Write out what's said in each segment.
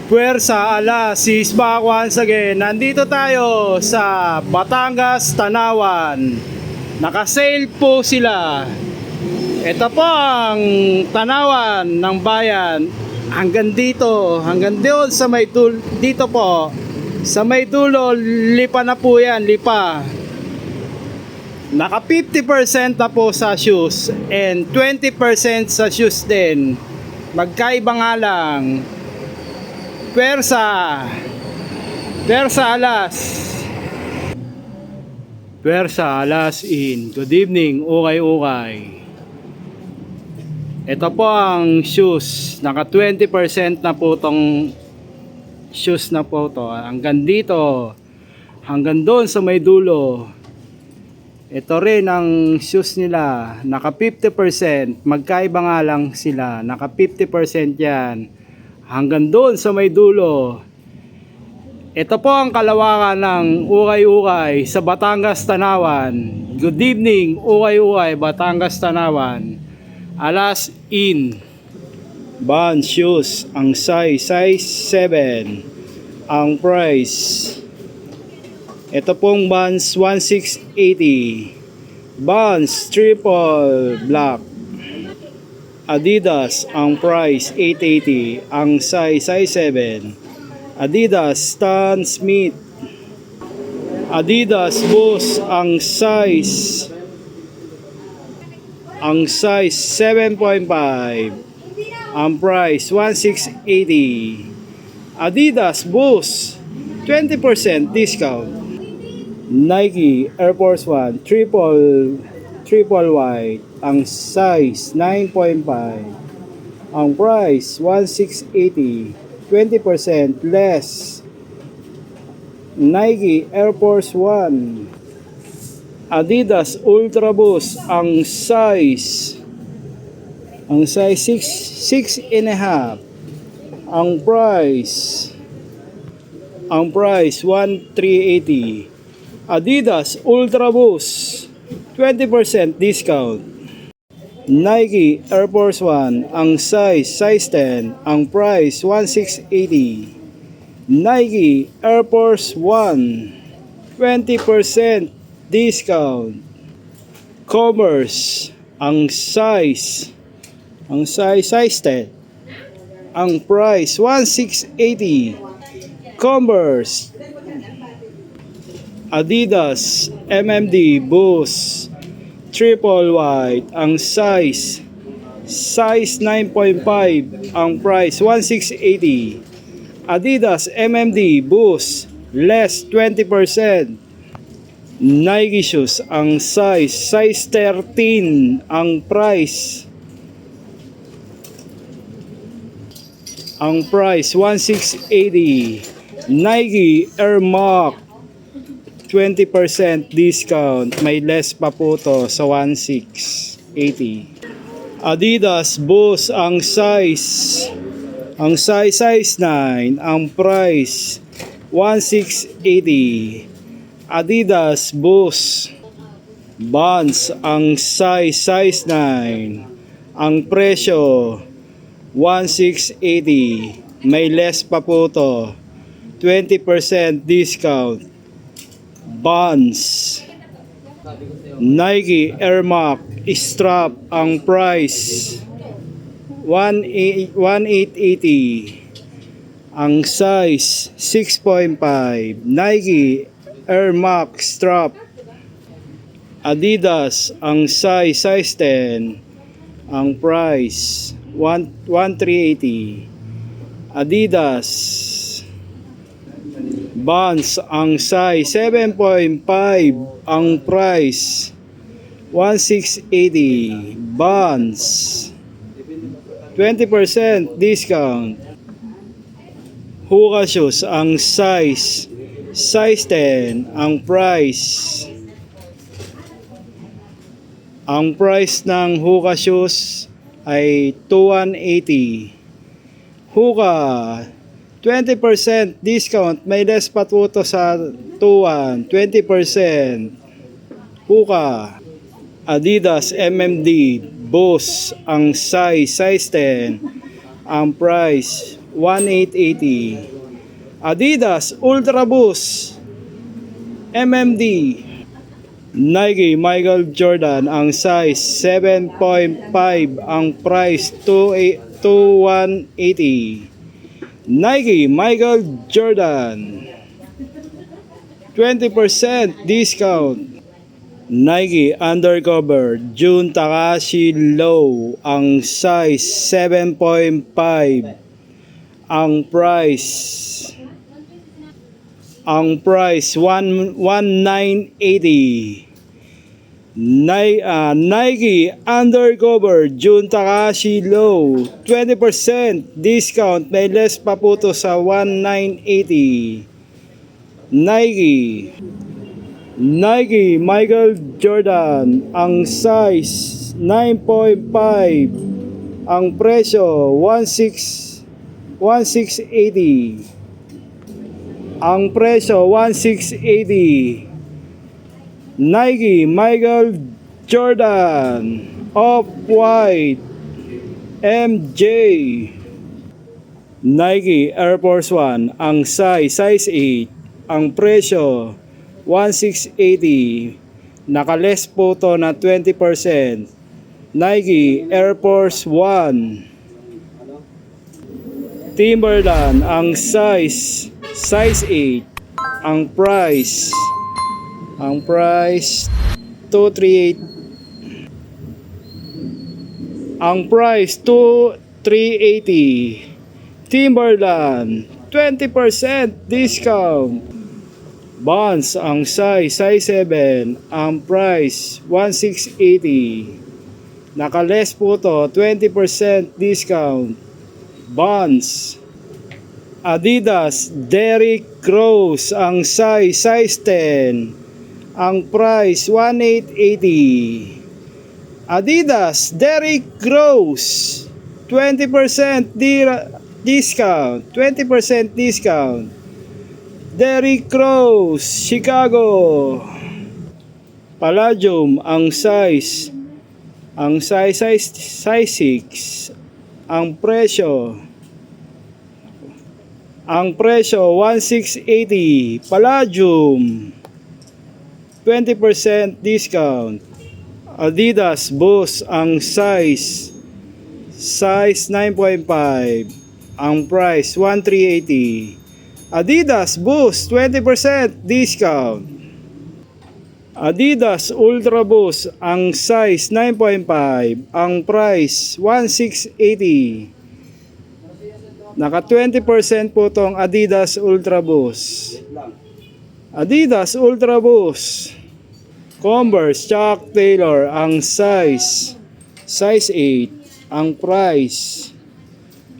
Puwersa, sis back once again. Nandito tayo sa Batangas, Tanawan. Naka-sale po sila. Ito po ang Tanawan ng bayan. Hanggang dito, hanggang doon sa may dulo, dito po. Sa may dulo, lipa na po yan, lipa. Naka 50% na po sa shoes and 20% sa shoes din. Magkaiba nga lang. Puwersa alas. Puwersa alas in. Good evening, ukay-ukay. Ito po ang shoes. Naka 20% na po tong shoes na po to. Hanggang dito. Hanggang doon sa may dulo. Ito rin ang shoes nila. Naka 50%. Magkaiba nga lang sila. Naka 50% yan. Hanggang doon sa may dulo. Ito po ang kalawakan ng ukay-ukay sa Batangas, Tanawan. Good evening, ukay-ukay, Batangas, Tanawan. Alas in. Band shoes. Ang size 7. Ang price. Ito pong Vans 1680. Vans triple black. Adidas ang price 880, ang size 7. Adidas Stan Smith. Adidas Boost ang size 7.5, ang price 1680. Adidas Boost 20% discount. Nike Air Force 1 triple white, ang size 9.5, ang price 1680, 20% less. Nike Air Force 1. Adidas Ultra Boost ang size 6.5, ang price 1380. Adidas Ultra Boost 20% discount. Nike Air Force 1 ang size 10, ang price 1680. Nike Air Force 1 20% discount. Commerce ang size 10, ang price 1680. Converse Adidas MMD Boost triple white, ang size 9.5, ang price 1680. Adidas MMD Boost less 20%. Nike shoes ang size 13, ang price 1680. Nike Air Max 20% discount, may less pa po to sa 1680. Adidas Boost ang size 9, ang price 1680. Adidas Boost Vans ang size 9, ang presyo 1680, may less pa po to, 20% discount. Vans Nike Air Max strap ang price 1880, ang size 6.5. Nike Air Max strap. Adidas ang size 10, ang price 1380. Adidas Vans ang size 7.5, ang price 1680. Vans 20% discount. Hoka shoes ang size 10, ang price ng Hoka shoes ay 2180. Hoka 20% discount, may less pa po to sa 20%. Hoka Adidas MMD Boost ang size 10, ang price 1880. Adidas Ultra Boost MMD. Nike Michael Jordan, ang size 7.5, ang price 2180. Nike Michael Jordan 20% discount. Nike Undercover Jun Takahashi Low, ang size 7.5, ang price 1980. Nike Undercover Jun Takahashi Low 20% discount, may less pa po to sa 1980. Nike Michael Jordan, ang size 9.5, ang presyo 1680. Ang presyo 1680. Nike Michael Jordan Off-White MJ. Nike Air Force One, ang size 8, ang presyo 1680. Nakales po to na 20%. Nike Air Force One. Timberland, ang size 8, ang price 238. Ang price 2380. Timberland 20% discount. Bonds, ang size 7, ang price 1680. Nakales po to 20% discount. Bonds. Adidas Derrick Rose, ang size 10, ang price 1880. Adidas Derrick Rose 20% discount. Derrick Rose Chicago. Palladium, ang size 6, ang presyo 1680. Palladium 20% discount. Adidas Boost, ang size 9.5, ang price 1380. Adidas Boost 20% discount. Adidas Ultra Boost, ang size 9.5, ang price 1680. Naka 20% po tong Adidas Ultra Boost. Adidas Ultra Boost. Converse Chuck Taylor, ang size 8, ang price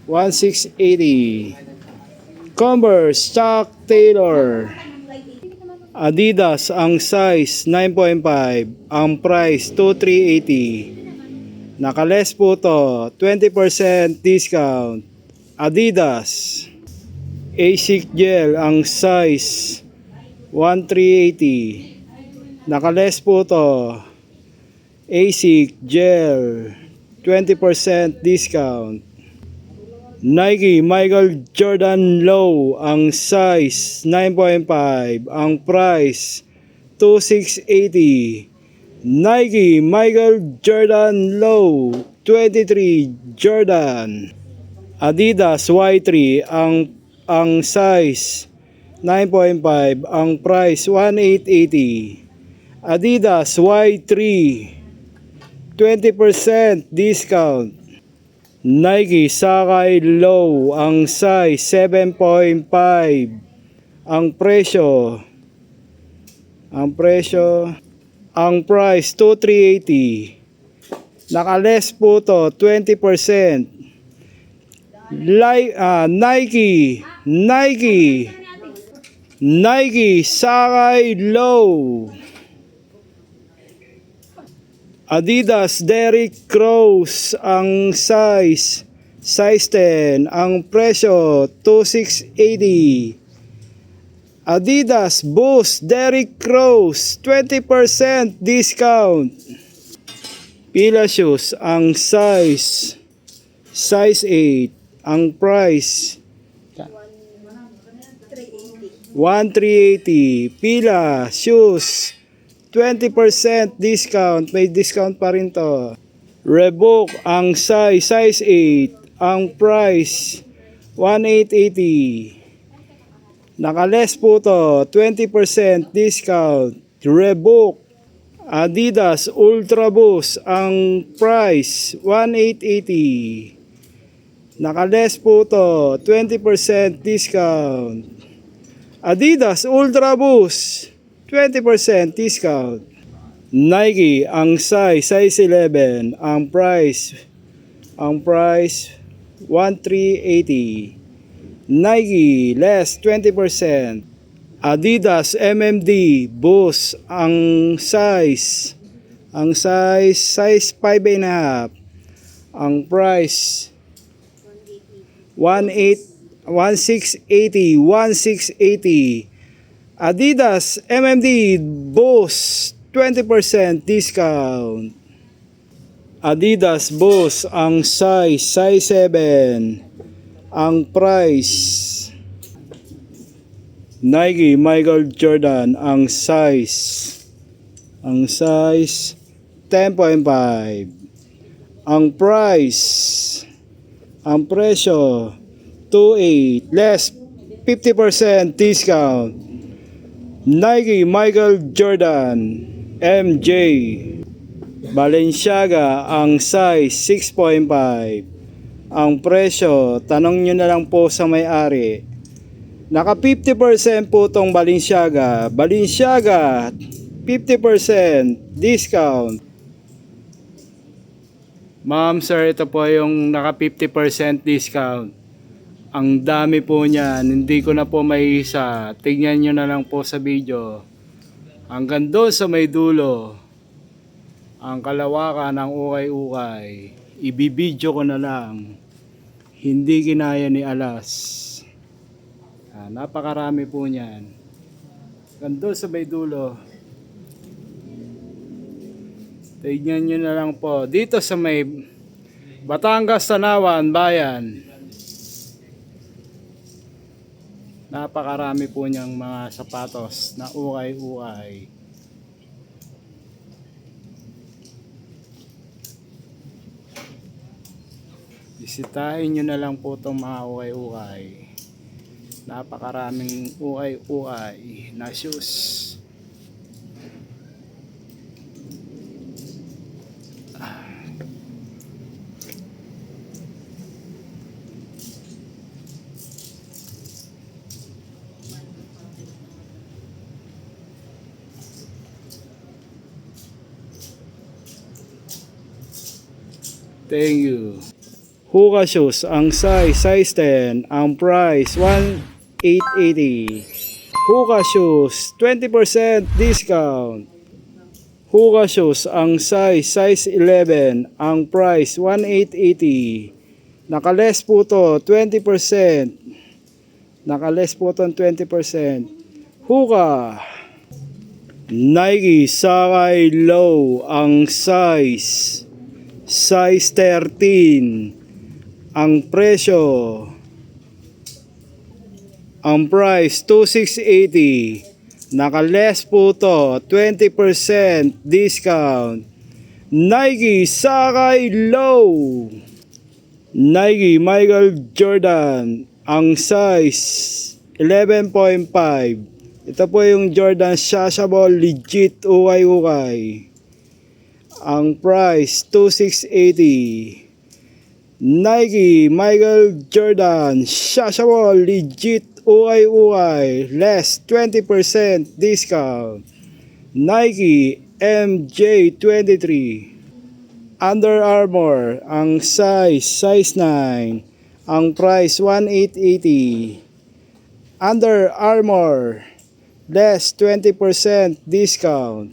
1680. Converse Chuck Taylor. Adidas, ang size 9.5, ang price 2380. Nakales po to, 20% discount. Adidas. Asics Gel, ang size 1380. Nakales po to, Asics Gel 20% discount. Nike Michael Jordan Low, ang size 9.5, ang price 2680. Nike Michael Jordan Low 23 Jordan. Adidas Y3, ang size 9.5, ang price 1880. Adidas Y3 20% discount. Nike Sacai Low, ang size 7.5, ang price 2380. Nakales po to 20%. Nike Sacai Low. Adidas Derrick Rose, ang size 10, ang presyo 2680. Adidas Boost Derrick Rose 20% discount. Pila Shoes, ang size 8, ang price 1,380. Pila, shoes, 20% discount. May discount pa rin to. Reebok, ang size 8. Ang price, 1,880. Nakales po to, 20% discount. Reebok, Adidas Ultra Boost, ang price, 1,880. Nakales po to, 20% discount. Adidas Ultra Boost, 20% discount. Nike, ang size 11, ang price 1,380. Nike, less 20%. Adidas MMD Boost, ang size 5.5. Ang price 1,680. Adidas MMD Boost, 20% discount. Adidas Boost, ang size 7. Ang price. Nike Michael Jordan, ang size 10.5. Ang price, ang presyo 2,800, less 50% discount. Nike Michael Jordan MJ Balenciaga, ang size 6.5. Ang presyo, tanong nyo na lang po sa may-ari. Naka 50% po tong Balenciaga, 50% discount. Ma'am, sir, ito po yung naka 50% discount. Ang dami po niyan, hindi ko na po maiisa. Tingnan nyo na lang po sa video. Hanggang doon sa may dulo, ang kalawakan ng ukay-ukay, ibibidyo ko na lang. Hindi kinaya ni Alas. Napakarami po niyan. Hanggang doon sa may dulo. Tingnan nyo na lang po. Dito sa may Batangas, Tanawan, Bayan. Napakarami po niyang mga sapatos na ukay-ukay. Bisitahin nyo na lang po itong mga ukay-ukay. Napakaraming ukay-ukay na shoes. Thank you. Hoka shoes, ang size 10, ang price 1,880. Hoka shoes, 20% discount. Hoka shoes, ang size 11, ang price 1,880. Nakales po to, 20%. Nakales po to 20%. Hoka. Nike Sakay Low, ang size 13. Ang presyo, ang price 2,680. Nakales po to, 20% discount. Nike Sakay Low. Nike Michael Jordan, ang size 11.5. Ito po yung Jordan Shashable legit ukay-ukay. Ang price 2,680. Nike Michael Jordan Shashable legit ukay-ukay, less 20% discount. Nike MJ23. Under Armour, ang size 9. Ang price 1,880. Under Armour, less 20% discount.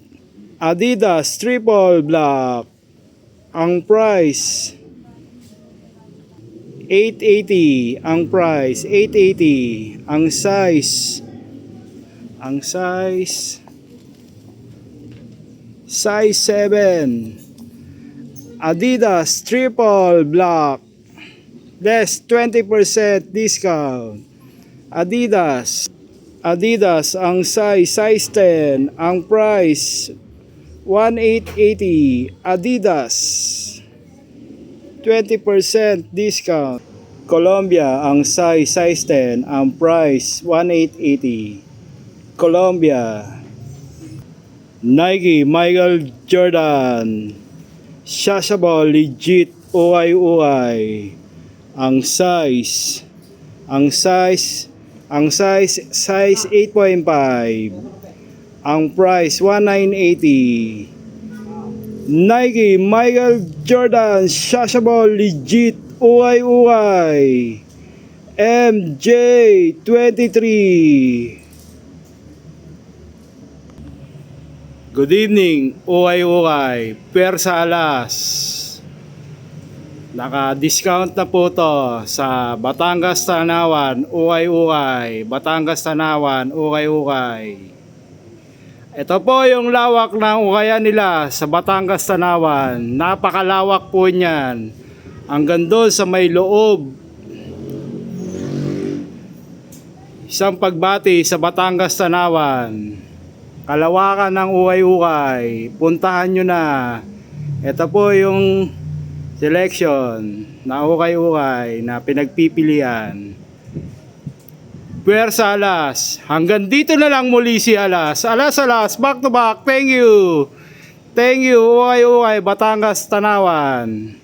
Adidas Triple Black, ang price 880. Ang price 880. Ang size size 7. Adidas Triple Black, less 20% discount. Adidas Adidas, ang size 10, ang price 1880. Adidas, 20% discount. Columbia, ang size 10, ang price 1880. Columbia. Nike, Michael Jordan, Shashable, legit, uay. Ang size 8.5. Ang price 1980. Nike, Michael Jordan, Shashable, legit, uay. MJ23. Good evening, uay. Pwersa Alas. Naka-discount na po to sa Batangas Tanawan, uay. Batangas Tanawan, uay. Ito po yung lawak ng ukayan nila sa Batangas Tanawan. Napakalawak po niyan. Hanggang doon sa may loob. Isang pagbati sa Batangas Tanawan. Kalawakan ng uay. Puntahan nyo na. Ito po yung selection na ukay na pinagpipilian. Pwersa Alas. Hanggang dito na lang muli si Alas. Alas, back to back. Thank you. Ukay, Batangas Tanawan.